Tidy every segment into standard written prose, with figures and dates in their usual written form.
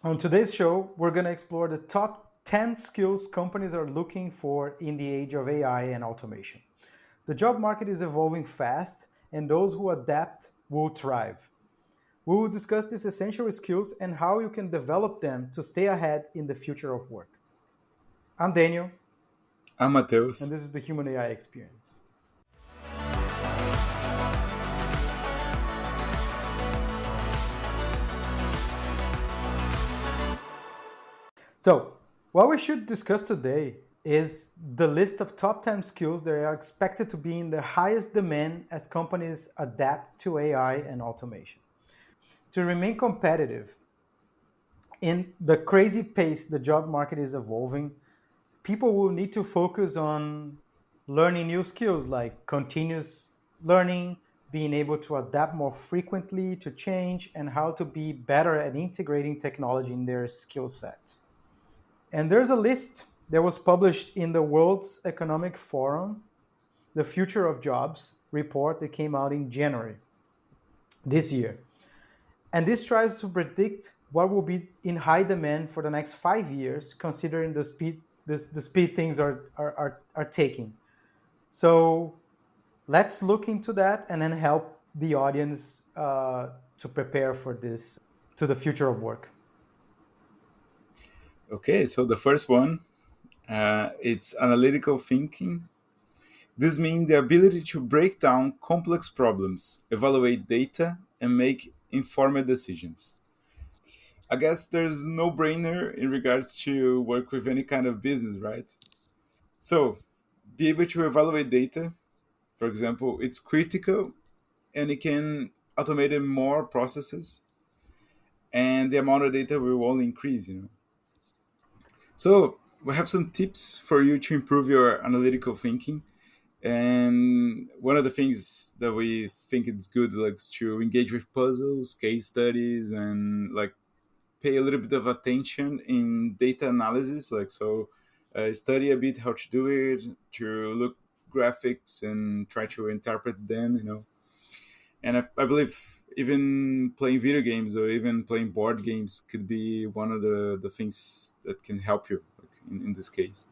On today's show, we're going to explore the top 10 skills companies are looking for in the age of AI and automation. The job market is evolving fast, and those who adapt will thrive. We will discuss these essential skills and how you can develop them to stay ahead in the future of work. I'm Daniel, I'm and Matheus. this is the Human AI Experience. So, what we should discuss today is the list of top 10 skills that are expected to be in the highest demand as companies adapt to AI and automation. To remain competitive in the crazy pace the job market is evolving, people will need to focus on learning new skills like continuous learning, being able to adapt more frequently to change, and how to be better at integrating technology in their skill set. And there's a list that was published in the World's Economic Forum, the Future of Jobs report that came out in January this year. And this tries to predict what will be in high demand for the next 5 years, considering the speed things are taking. So let's look into that and then help the audience to prepare for this, to the future of work. Okay, so the first one, it's analytical thinking. This means the ability to break down complex problems, evaluate data, and make informed decisions. I guess there's no brainer in regards to work with any kind of business, right? So, be able to evaluate data, for example, it's critical and it can automate more processes, and the amount of data will only increase. So we have some tips for you to improve your analytical thinking. And one of the things that we think it's good like is to engage with puzzles, case studies, and like pay a little bit of attention in data analysis. Like so, study a bit how to do it, to look graphics and try to interpret them. And I believe even playing video games or even playing board games could be one of the things that can help you like, in this case.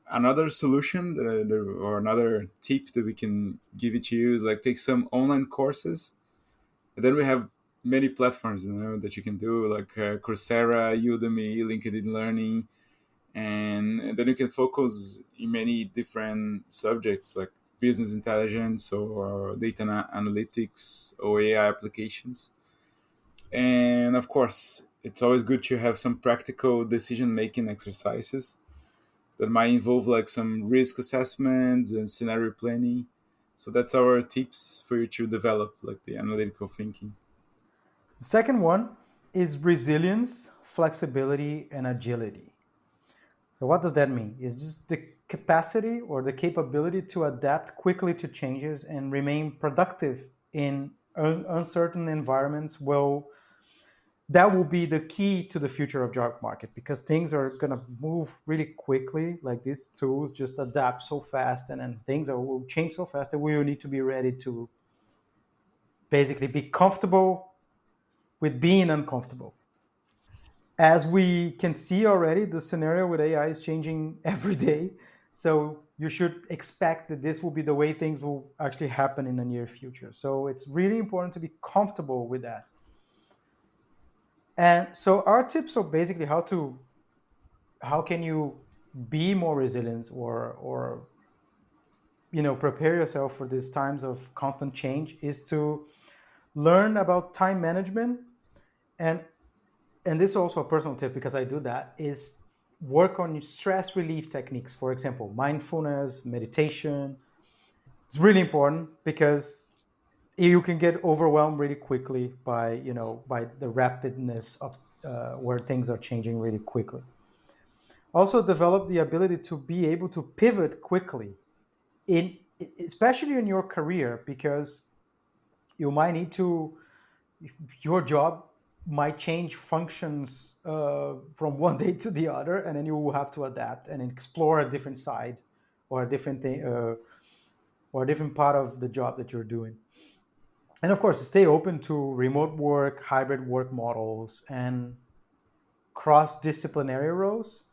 Another solution or another tip that we can give it to you is like take some online courses. And then we have many platforms that you can do like Coursera, Udemy, LinkedIn Learning, and then you can focus in many different subjects like business intelligence or data analytics or AI applications. And of course, it's always good to have some practical decision making exercises that might involve like some risk assessments and scenario planning. So that's our tips for you to develop like the analytical thinking. The second one is resilience, flexibility, and agility. So, what does that mean? It's just the capacity or the capability to adapt quickly to changes and remain productive in uncertain environments. Well, that will be the key to the future of job market because things are going to move really quickly. Like these tools just adapt so fast, and then will change so fast that we will need to be ready to basically be comfortable with being uncomfortable. As we can see already, the scenario with AI is changing every day. So you should expect that this will be the way things will actually happen in the near future. So it's really important to be comfortable with that. And so our tips are basically how can you be more resilient or prepare yourself for these times of constant change is to learn about time management and this is also a personal tip because I do that, is work on stress relief techniques. For example, mindfulness, meditation. It's really important because you can get overwhelmed really quickly by the rapidness of where things are changing really quickly. Also, develop the ability to be able to pivot quickly, in especially in your career, because you might need to your job might change functions from one day to the other, and then you will have to adapt and explore a different side or a different thing or a different part of the job that you're doing. And of course, stay open to remote work, hybrid work models, and cross-disciplinary roles.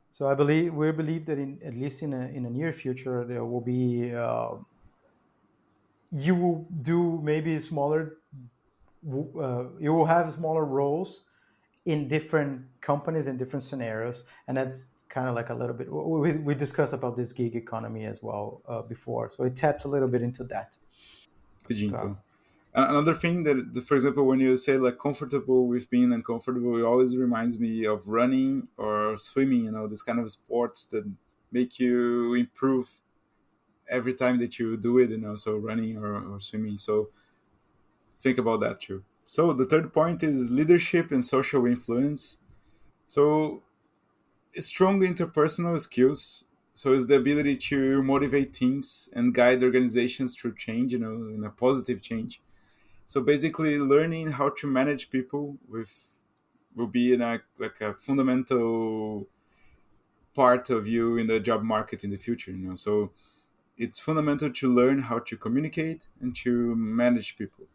So we believe that at least in a near future there will be you will do maybe smaller you will have smaller roles in different companies in different scenarios, and that's kind of like a little bit we discussed about this gig economy as well before, so it taps a little bit into that. Pidinto. So Another thing that, for example, when you say like comfortable with being uncomfortable, it always reminds me of running or swimming. This kind of sports that make you improve every time that you do it. So running or swimming. So think about that too. So the third point is leadership and social influence. So strong interpersonal skills. So it's the ability to motivate teams and guide organizations through change. In a positive change. So basically, learning how to manage people with will be like a fundamental part of you in the job market in the future. So it's fundamental to learn how to communicate and to manage people.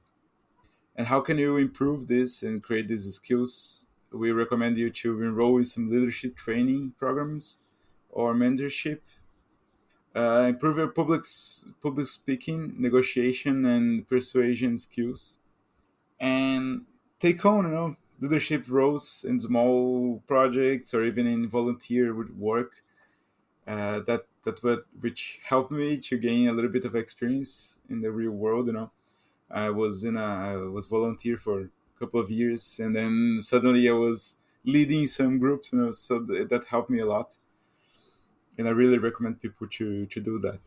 And how can you improve this and create these skills? We recommend you to enroll in some leadership training programs or mentorship. Improve your public speaking, negotiation, and persuasion skills, and take on leadership roles in small projects or even in volunteer work. Which helped me to gain a little bit of experience in the real world. I was volunteer for a couple of years, and then suddenly I was leading some groups. So that helped me a lot, and I really recommend people to do that.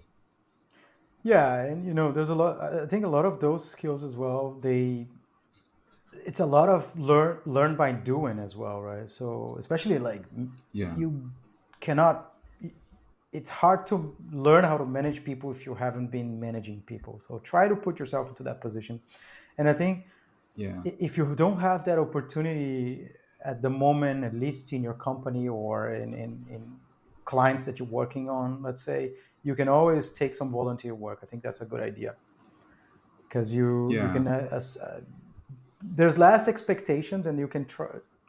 yeah, and there's a lot, I think a lot of those skills as well, it's a lot of learn by doing as well, right? So especially like Yeah, you cannot it's hard to learn how to manage people if you haven't been managing people. So try to put yourself into that position. And I think yeah, if you don't have that opportunity at the moment, at least in your company or in clients that you're working on, let's say, you can always take some volunteer work. I think that's a good idea because you yeah. can there's less expectations and you can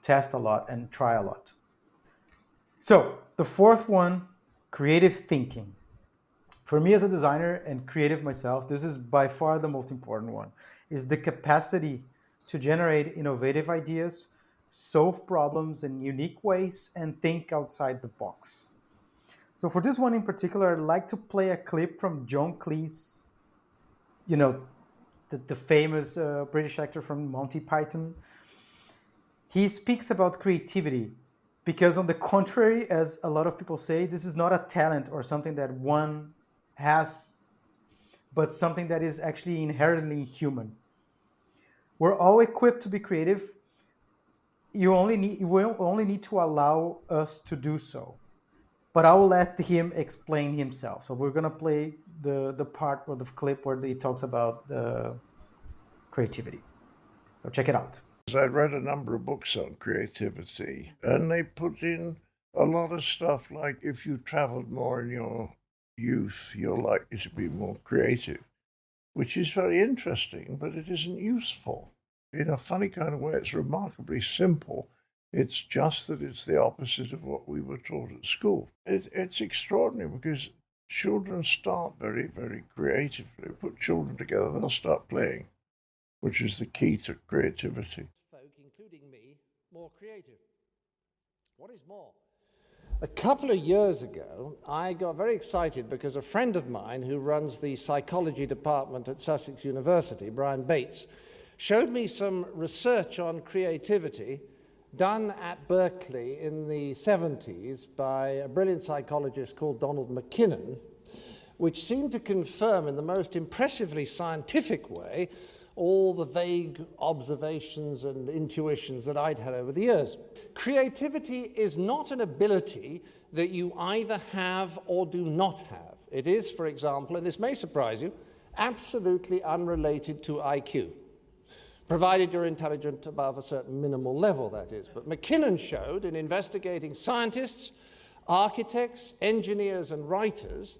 test a lot and try a lot. So the fourth one, creative thinking. For me as a designer and creative myself, this is by far the most important one, is the capacity to generate innovative ideas, solve problems in unique ways, and think outside the box. So for this one in particular, I'd like to play a clip from John Cleese, you know, the famous British actor from Monty Python. He speaks about creativity because, on the contrary, as a lot of people say, this is not a talent or something that one has, but something that is actually inherently human. We're all equipped to be creative. You will only need to allow us to do so. But I will let him explain himself. So we're gonna play the part or the clip where he talks about the creativity. So check it out. I read a number of books on creativity, and they put in a lot of stuff like if you traveled more in your youth, you're likely to be more creative, which is very interesting, but it isn't useful. In a funny kind of way, it's remarkably simple. It's just that it's the opposite of what we were taught at school. It's extraordinary because children start very, very creatively. Put children together, they'll start playing, which is the key to creativity. Folk, including me, more creative. What is more? A couple of years ago, I got very excited because a friend of mine who runs the psychology department at Sussex University, Brian Bates, showed me some research on creativity done at Berkeley in the 70s by a brilliant psychologist called Donald McKinnon, which seemed to confirm in the most impressively scientific way all the vague observations and intuitions that I'd had over the years. Creativity is not an ability that you either have or do not have. It is, for example, and this may surprise you, absolutely unrelated to IQ, provided you're intelligent above a certain minimal level, that is. But McKinnon showed in investigating scientists, architects, engineers, and writers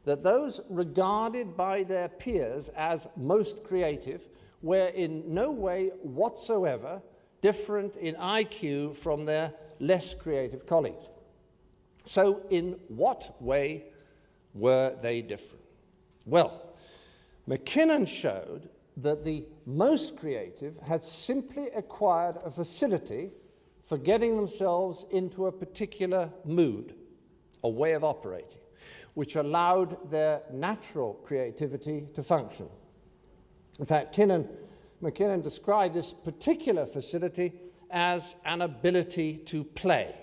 that those regarded by their peers as most creative were in no way whatsoever different in IQ from their less creative colleagues. So in what way were they different? Well, McKinnon showed that the most creative had simply acquired a facility for getting themselves into a particular mood, a way of operating, which allowed their natural creativity to function. In fact, McKinnon described this particular facility as an ability to play.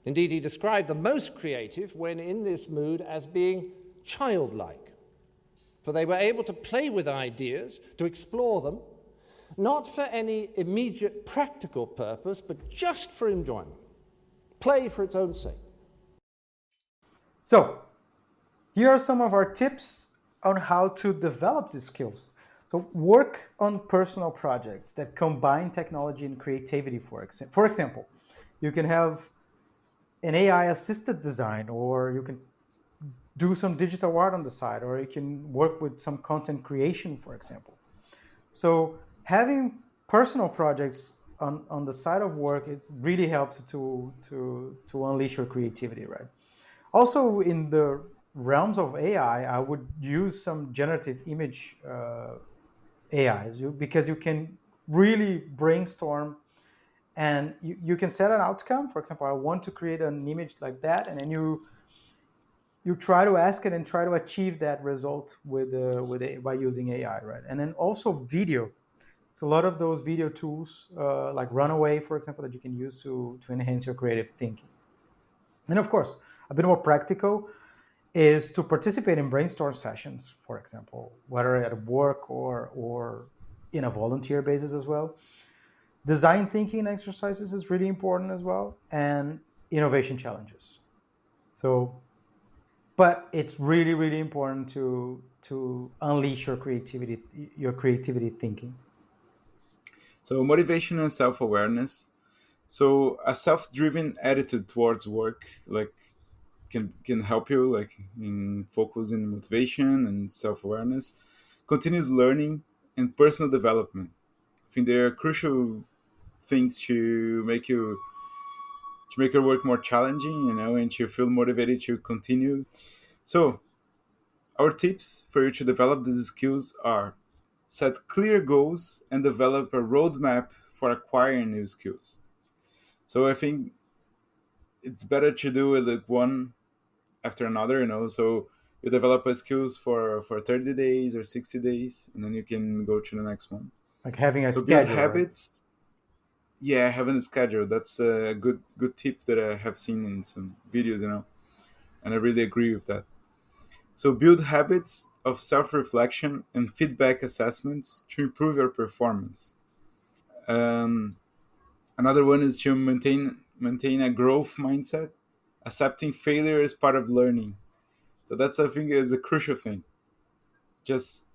Indeed, he described the most creative when in this mood as being childlike, for they were able to play with ideas, to explore them, not for any immediate practical purpose, but just for enjoyment. Play for its own sake. So, here are some of our tips on how to develop these skills. So, work on personal projects that combine technology and creativity, for example. You can have an AI assisted design, or you can do some digital art on the side, or you can work with some content creation, for example. So having personal projects on the side of work, it really helps to unleash your creativity, right? Also, in the realms of AI, I would use some generative image AIs, because you can really brainstorm, and you can set an outcome. For example, I want to create an image like that, and then you try to ask it and try to achieve that result by using AI, right? And then also video. So a lot of those video tools, like Runaway, for example, that you can use to enhance your creative thinking. And of course, a bit more practical is to participate in brainstorm sessions, for example, whether at work or in a volunteer basis as well. Design thinking exercises is really important as well, and innovation challenges. So, but it's really, really important to unleash your creativity thinking. So motivation and self-awareness. So a self-driven attitude towards work, like can help you like in focusing motivation and self-awareness, continuous learning and personal development. I think they are crucial things to make your work more challenging, and to feel motivated to continue. So our tips for you to develop these skills are: set clear goals and develop a roadmap for acquiring new skills. So I think it's better to do it like one after another, so you develop a skills for 30 days or 60 days, and then you can go to the next one. Like having a So build schedule, right? habits. Yeah, having a schedule, that's a good tip that I have seen in some videos, and I really agree with that. So build habits of self-reflection and feedback assessments to improve your performance. um, Another one is to maintain a growth mindset, accepting failure as part of learning. So that's, I think, is a crucial thing. Just,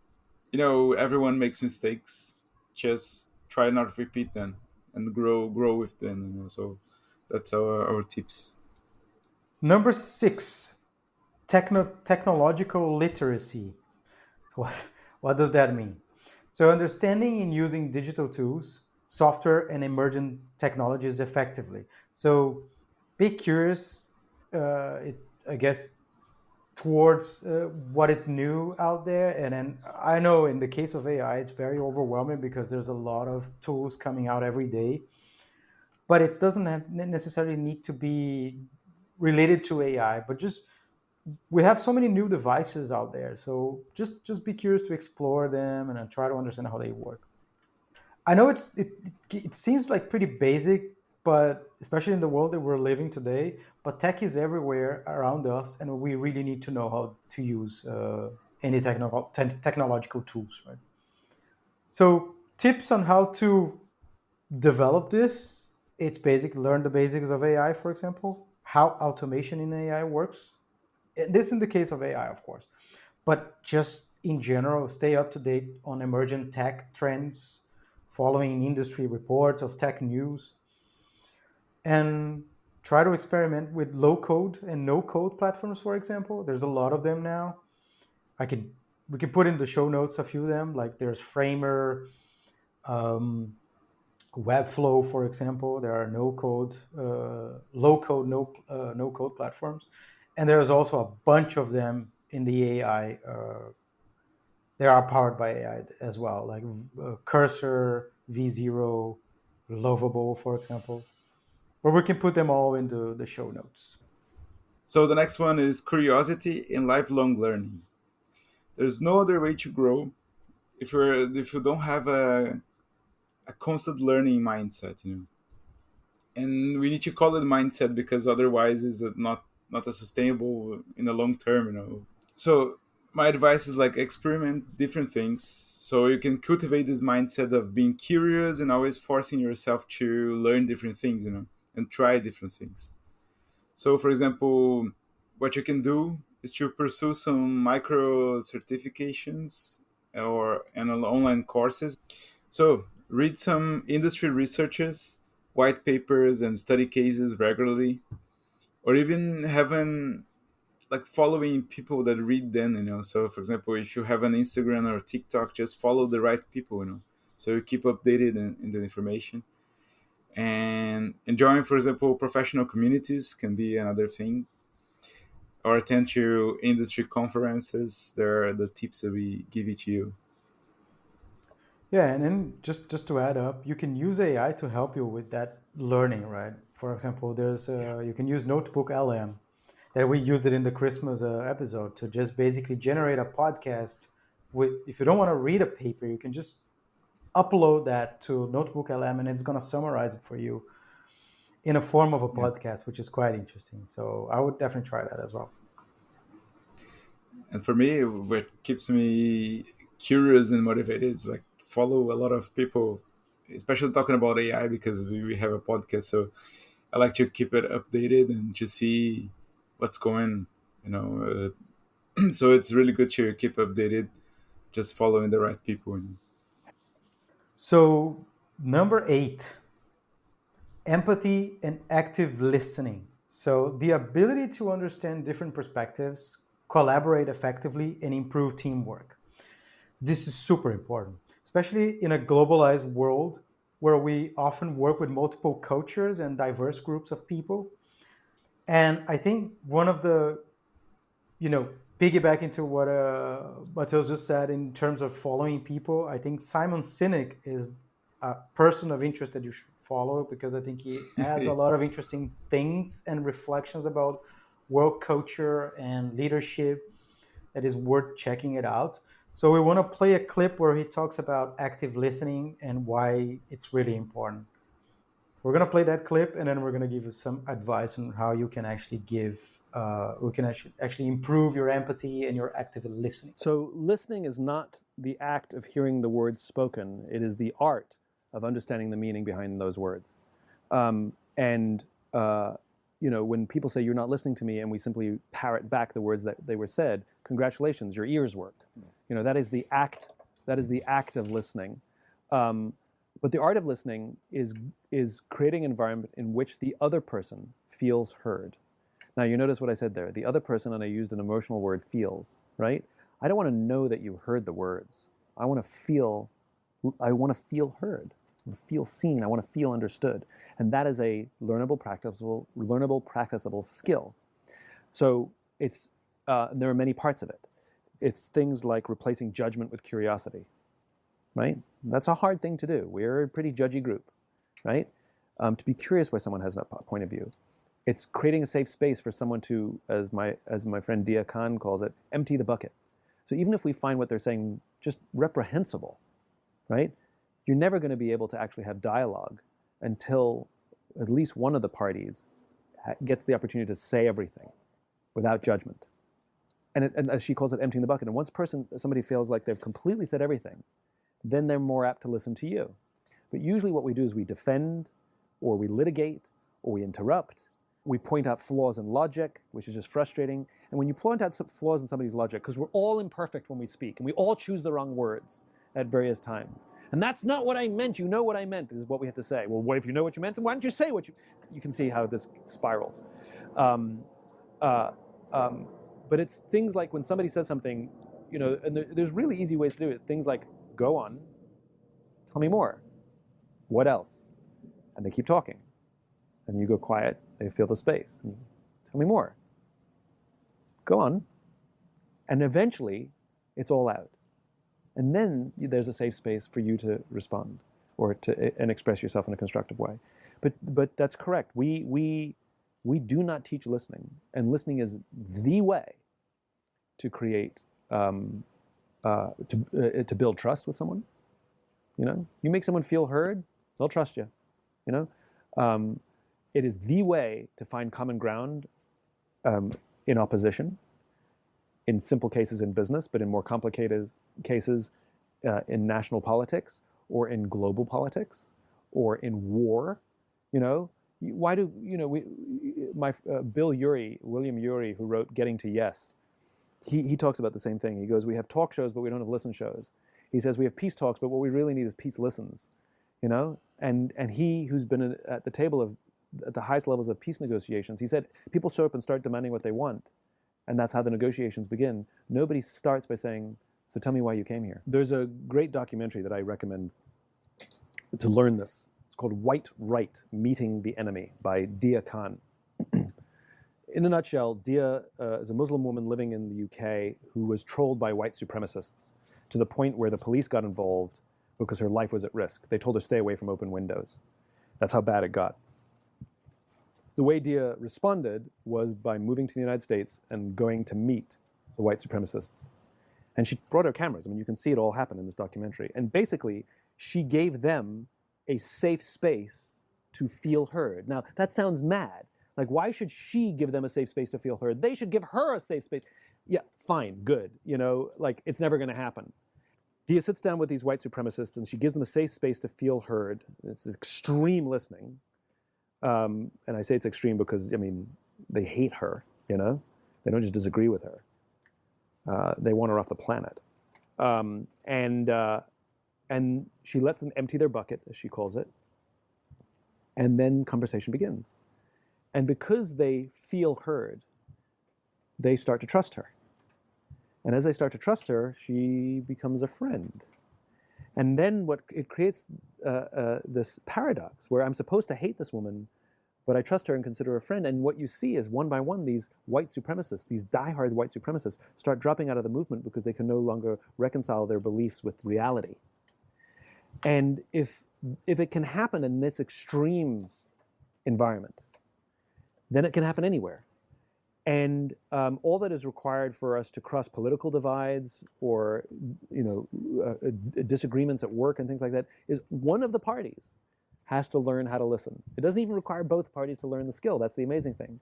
everyone makes mistakes. Just try not to repeat them and grow with them. So that's our tips. Number 6, technological literacy. So what does that mean? So understanding and using digital tools, software, and emergent technologies effectively. So be curious, I guess, towards what is new out there. And then I know in the case of AI, it's very overwhelming because there's a lot of tools coming out every day. But it doesn't necessarily need to be related to AI, but just we have so many new devices out there, so just be curious to explore them and try to understand how they work. I know it seems like pretty basic, but especially in the world that we're living today, but tech is everywhere around us, and we really need to know how to use any technological tools, right? So tips on how to develop this: it's basic, learn the basics of AI, for example, how automation in AI works. This in the case of AI, of course, but just in general, stay up to date on emergent tech trends, following industry reports of tech news, and try to experiment with low code and no code platforms, for example. There's a lot of them now. I can We can put in the show notes a few of them, like there's Framer, um, Webflow, for example. There are no code, low code, no code platforms, and there's also a bunch of them in the AI. They are powered by AI as well, like Cursor, V0, Lovable, for example. But we can put them all into the show notes. So the next one is curiosity and lifelong learning. There's no other way to grow if you don't have a constant learning mindset, you know. And we need to call it mindset because otherwise it's not a sustainable in the long term, you know. So my advice is like experiment different things so you can cultivate this mindset of being curious and always forcing yourself to learn different things, you know, and try different things. So for example, what you can do is to pursue some micro certifications or and online courses. So read some industry researches, white papers and study cases regularly, or even having like following people that read them, you know. So for example, if you have an Instagram or TikTok, just follow the right people, you know, so you keep updated in the information. And join, for example, professional communities can be another thing, or attend to industry conferences. There are the tips that we give it to you. Yeah, and then just to add up, you can use AI to help you with that learning, right? For example, there's Yeah. you can use Notebook LM that we used it in the Christmas episode to just basically generate a podcast. With if you don't want to read a paper, you can just upload that to Notebook LM, and it's going to summarize it for you in a form of a Yeah. podcast, which is quite interesting. So I would definitely try that as well. And for me, what keeps me curious and motivated is like follow a lot of people, especially talking about AI because we have a podcast. So I like to keep it updated and to see what's going, you know. So it's really good to keep updated, just following the right people. So number 8, empathy and active listening. So the ability to understand different perspectives, collaborate effectively, and improve teamwork. This is super important, especially in a globalized world where we often work with multiple cultures and diverse groups of people. And I think one of the, you know, piggyback into what Mateus just said in terms of following people, I think Simon Sinek is a person of interest that you should follow because I think he has a lot of interesting things and reflections about world culture and leadership that is worth checking it out. So we want to play a clip where he talks about active listening and why it's really important. We're going to play that clip and then we're going to give you some advice on how you can actually we can actually improve your empathy and your active listening. So listening is not the act of hearing the words spoken. It is the art of understanding the meaning behind those words. And you know, when people say you're not listening to me, and we simply parrot back the words that they were said, congratulations, your ears work. You know, that is the act. That is the act of listening. But the art of listening is creating an environment in which the other person feels heard. Now, you notice what I said there. The other person, and I used an emotional word, feels, right? I don't want to know that you heard the words. I want to feel heard. I want to feel seen. I want to feel understood. And that is a learnable, practicable skill. So it's there are many parts of it. It's things like replacing judgment with curiosity, right? That's a hard thing to do. We're a pretty judgy group, right? To be curious why someone has a point of view. It's creating a safe space for someone to, as my friend Dia Khan calls it, empty the bucket. So even if we find what they're saying just reprehensible, right? You're never going to be able to actually have dialogue until at least one of the parties gets the opportunity to say everything without judgment. And as she calls it, emptying the bucket. And once somebody feels like they've completely said everything, then they're more apt to listen to you. But usually what we do is we defend, or we litigate, or we interrupt. We point out flaws in logic, which is just frustrating. And when you point out some flaws in somebody's logic, because we're all imperfect when we speak, and we all choose the wrong words at various times. And that's not what I meant. You know what I meant, is what we have to say. Well, what if you know what you meant? Then why don't you say what you... You can see how this spirals. But it's things like when somebody says something, you know, and there's really easy ways to do it. Things like, go on, tell me more. What else? And they keep talking. And you go quiet, they fill the space. And tell me more. Go on. And eventually, it's all out. And then there's a safe space for you to respond or and express yourself in a constructive way. But that's correct. We do not teach listening, and listening is the way to create to build trust with someone. You make someone feel heard, they'll trust you. It is the way to find common ground in opposition, in simple cases in business, but in more complicated cases in national politics or in global politics or in war. Why do William Ury, who wrote Getting to Yes, he talks about the same thing. He goes, we have talk shows, but we don't have listen shows. He says we have peace talks, but what we really need is peace listens. And he, who's been at the table at the highest levels of peace negotiations, he said people show up and start demanding what they want, and that's how the negotiations begin. Nobody starts by saying, so tell me why you came here. There's a great documentary that I recommend to learn this. It's called White Right, Meeting the Enemy by Dia Khan. In a nutshell, Dia is a Muslim woman living in the UK who was trolled by white supremacists to the point where the police got involved because her life was at risk. They told her stay away from open windows. That's how bad it got. The way Dia responded was by moving to the United States and going to meet the white supremacists. And she brought her cameras. I mean, you can see it all happen in this documentary. And basically, she gave them a safe space to feel heard. Now, that sounds mad. Like, why should she give them a safe space to feel heard? They should give her a safe space. Yeah, fine, good. It's never going to happen. Dia sits down with these white supremacists and she gives them a safe space to feel heard. It's extreme listening. And I say it's extreme because, they hate her, They don't just disagree with her. They want her off the planet. And she lets them empty their bucket, as she calls it. And then conversation begins. And because they feel heard, they start to trust her. And as they start to trust her, she becomes a friend. And then it creates this paradox where I'm supposed to hate this woman, but I trust her and consider her a friend. And what you see is one by one, these white supremacists, these diehard white supremacists, start dropping out of the movement because they can no longer reconcile their beliefs with reality. And if it can happen in this extreme environment, then it can happen anywhere. And all that is required for us to cross political divides or disagreements at work and things like that is one of the parties has to learn how to listen. It doesn't even require both parties to learn the skill. That's the amazing thing.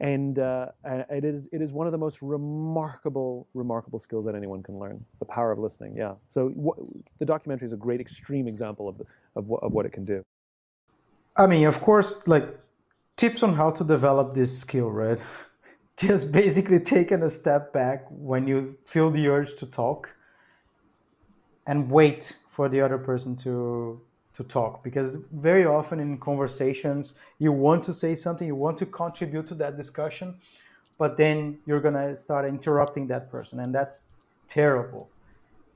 And it is one of the most remarkable skills that anyone can learn, the power of listening. Yeah. So the documentary is a great extreme example of what it can do. I mean, of course, tips on how to develop this skill, right? Just basically taking a step back when you feel the urge to talk and wait for the other person to talk. Because very often in conversations, you want to say something, you want to contribute to that discussion, but then you're going to start interrupting that person. And that's terrible.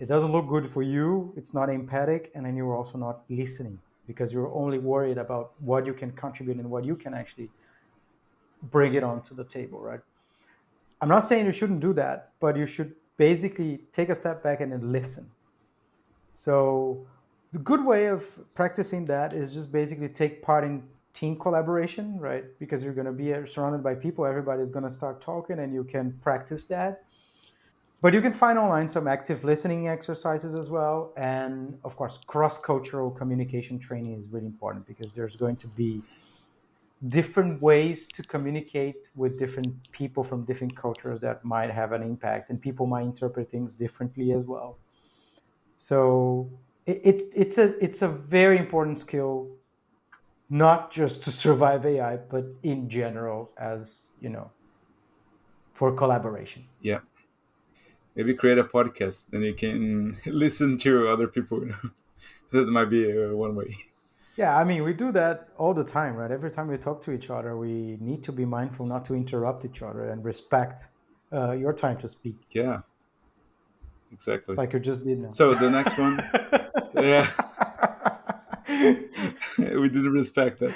It doesn't look good for you. It's not empathic. And then you're also not listening because you're only worried about what you can contribute and what you can actually bring it onto the table, right? I'm not saying you shouldn't do that, but you should basically take a step back and then listen. So the good way of practicing that is just basically take part in team collaboration, right? Because you're going to be surrounded by people, everybody's going to start talking and you can practice that. But you can find online some active listening exercises as well. And of course, cross-cultural communication training is really important because there's going to be different ways to communicate with different people from different cultures that might have an impact, and people might interpret things differently as well. So it's a very important skill, not just to survive AI, but in general, as for collaboration. Yeah. Maybe create a podcast, then you can listen to other people. That might be one way. Yeah, I mean, we do that all the time, right? Every time we talk to each other, we need to be mindful not to interrupt each other and respect your time to speak. Yeah, exactly. Like you just did now. So the next one, yeah. we didn't respect that.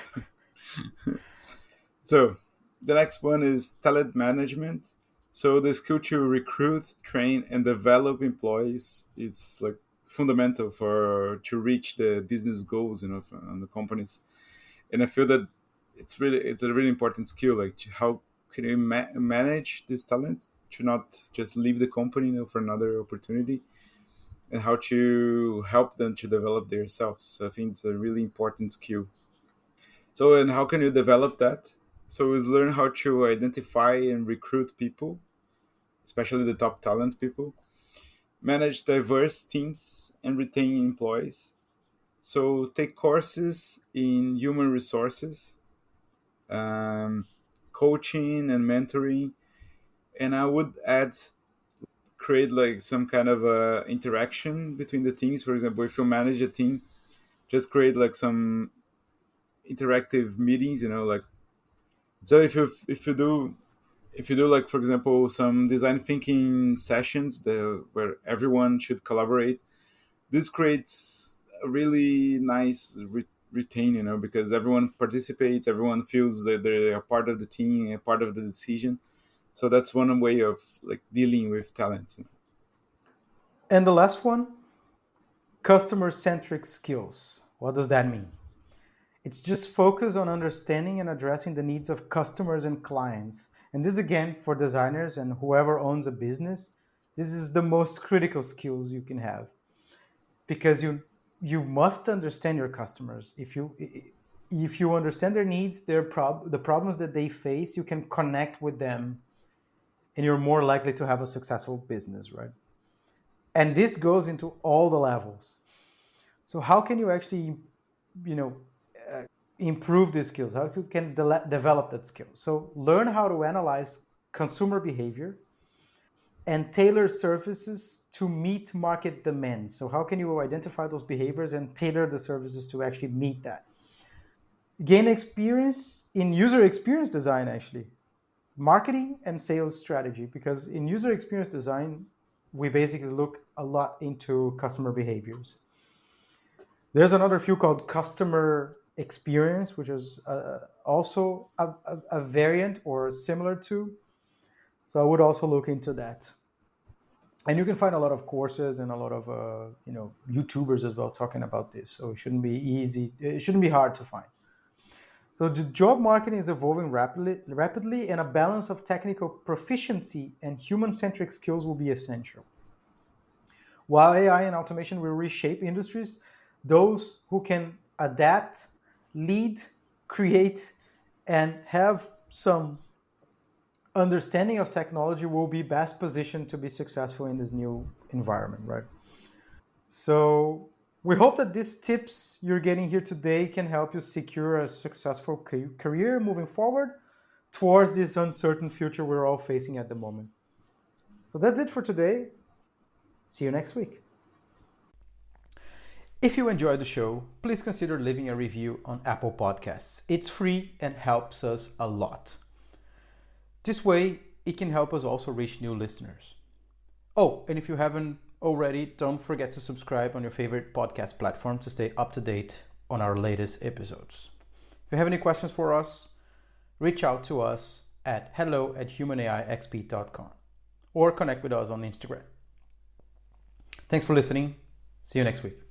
So the next one is talent management. So the skill to recruit, train, and develop employees is like fundamental for to reach the business goals, on the companies. And I feel that it's a really important skill. Like how can you manage this talent to not just leave the company, for another opportunity, and how to help them to develop themselves. So I think it's a really important skill. So, and how can you develop that? So is learn how to identify and recruit people, especially the top talent people, manage diverse teams and retain employees. So take courses in human resources, um, coaching and mentoring. And I would add, create like some kind of interaction between the teams. For example, if you manage a team, just create like some interactive meetings, like, so if you do like, for example, some design thinking sessions where everyone should collaborate, this creates a really nice retain, because everyone participates, everyone feels that they're a part of the team, a part of the decision. So that's one way of like dealing with talent. And the last one, customer-centric skills. What does that mean? It's just focus on understanding and addressing the needs of customers and clients. And this again, for designers and whoever owns a business, this is the most critical skills you can have, because you must understand your customers. If you understand their needs, the problems that they face, you can connect with them, and you're more likely to have a successful business, right? And this goes into all the levels. So how can you actually, you know, improve these skills? How you can develop that skill? So learn how to analyze consumer behavior and tailor services to meet market demand. So how can you identify those behaviors and tailor the services to actually meet that? Gain experience in user experience design, actually, marketing and sales strategy, because in user experience design, we basically look a lot into customer behaviors. There's another field called customer experience, which is also a variant or similar to. So I would also look into that. And you can find a lot of courses and a lot of YouTubers as well talking about this. So it shouldn't be easy. It shouldn't be hard to find. So the job market is evolving rapidly, and a balance of technical proficiency and human-centric skills will be essential. While AI and automation will reshape industries, those who can adapt, lead, create, and have some understanding of technology will be best positioned to be successful in this new environment, right? So we hope that these tips you're getting here today can help you secure a successful career moving forward towards this uncertain future we're all facing at the moment. So that's it for today. See you next week. If you enjoyed the show, please consider leaving a review on Apple Podcasts. It's free and helps us a lot. This way, it can help us also reach new listeners. Oh, and if you haven't already, don't forget to subscribe on your favorite podcast platform to stay up to date on our latest episodes. If you have any questions for us, reach out to us at hello@humanaixp.com or connect with us on Instagram. Thanks for listening. See you next week.